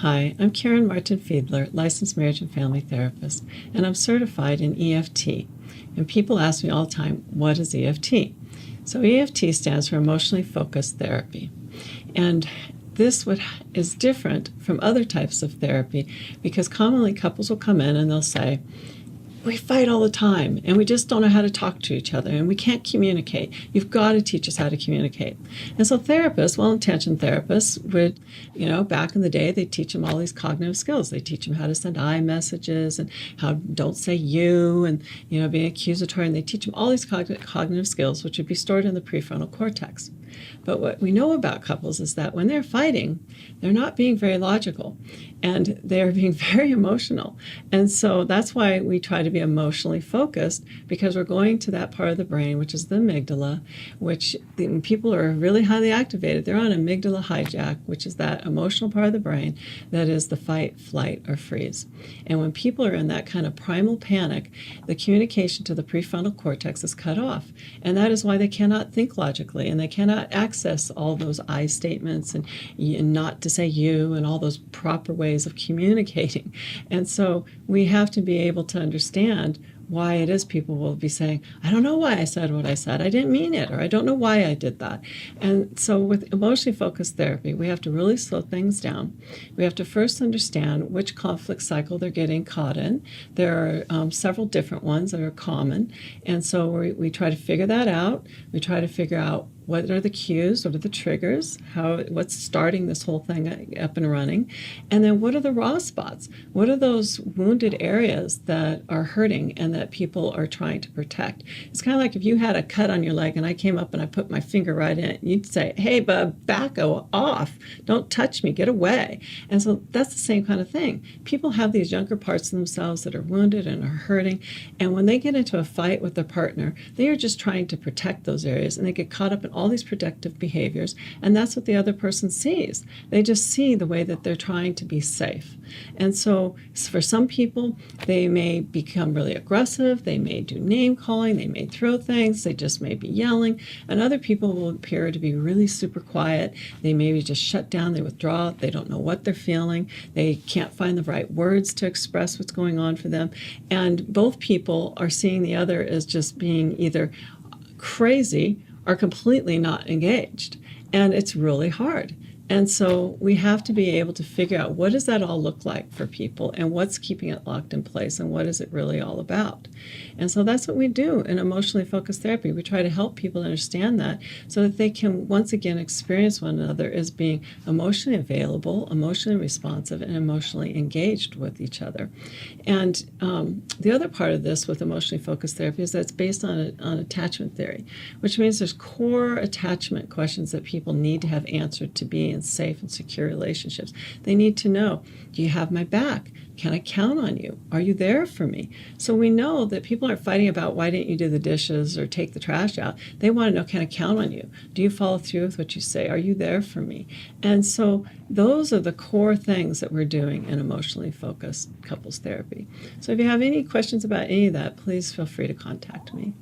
Hi, I'm Karen Martin Fiedler, licensed marriage and family therapist, and I'm certified in EFT. And people ask me all the time, what is EFT? So EFT stands for Emotionally Focused Therapy. And this is different from other types of therapy because commonly couples will come in and they'll say, we fight all the time, and we just don't know how to talk to each other, and we can't communicate. You've got to teach us how to communicate. And so therapists, well-intentioned therapists, would, back in the day, they teach them all these cognitive skills. They teach them how to send I messages and how don't say you and, being accusatory, and they teach them all these cognitive skills, which would be stored in the prefrontal cortex. But what we know about couples is that when they're fighting, they're not being very logical, and they're being very emotional. And so that's why we try to be emotionally focused, because we're going to that part of the brain, which is the amygdala, which when people are really highly activated, they're on amygdala hijack, which is that emotional part of the brain that is the fight, flight, or freeze. And when people are in that kind of primal panic, the communication to the prefrontal cortex is cut off. And that is why they cannot think logically, and they cannot access all those I statements and not to say you and all those proper ways of communicating. And so we have to be able to understand why it is people will be saying, I don't know why I said what I said. I didn't mean it, or I don't know why I did that. And so with emotionally focused therapy, we have to really slow things down. We have to first understand which conflict cycle they're getting caught in. There are several different ones that are common. And so we try to figure that out. We try to figure out what are the cues, what are the triggers, what's starting this whole thing up and running, and then what are the raw spots? What are those wounded areas that are hurting and that people are trying to protect? It's kind of like if you had a cut on your leg and I came up and I put my finger right in it, you'd say, hey, bub, back off. Don't touch me. Get away. And so that's the same kind of thing. People have these younger parts of themselves that are wounded and are hurting, and when they get into a fight with their partner, they are just trying to protect those areas, and they get caught up in all these protective behaviors, and that's what the other person sees. They just see the way that they're trying to be safe. And so for some people, they may become really aggressive, they may do name calling, they may throw things, they just may be yelling, and other people will appear to be really super quiet. They maybe just shut down, they withdraw, they don't know what they're feeling, they can't find the right words to express what's going on for them, and both people are seeing the other as just being either crazy are completely not engaged. And it's really hard. And so we have to be able to figure out what does that all look like for people and what's keeping it locked in place and what is it really all about. And so that's what we do in emotionally focused therapy. We try to help people understand that so that they can once again experience one another as being emotionally available, emotionally responsive, and emotionally engaged with each other. And the other part of this with emotionally focused therapy is that it's based on attachment theory, which means there's core attachment questions that people need to have answered to be in safe and secure relationships. They need to know, do you have my back? Can I count on you? Are you there for me? So we know that people aren't fighting about why didn't you do the dishes or take the trash out. They want to know, can I count on you? Do you follow through with what you say? Are you there for me? And so those are the core things that we're doing in emotionally focused couples therapy. So if you have any questions about any of that, please feel free to contact me.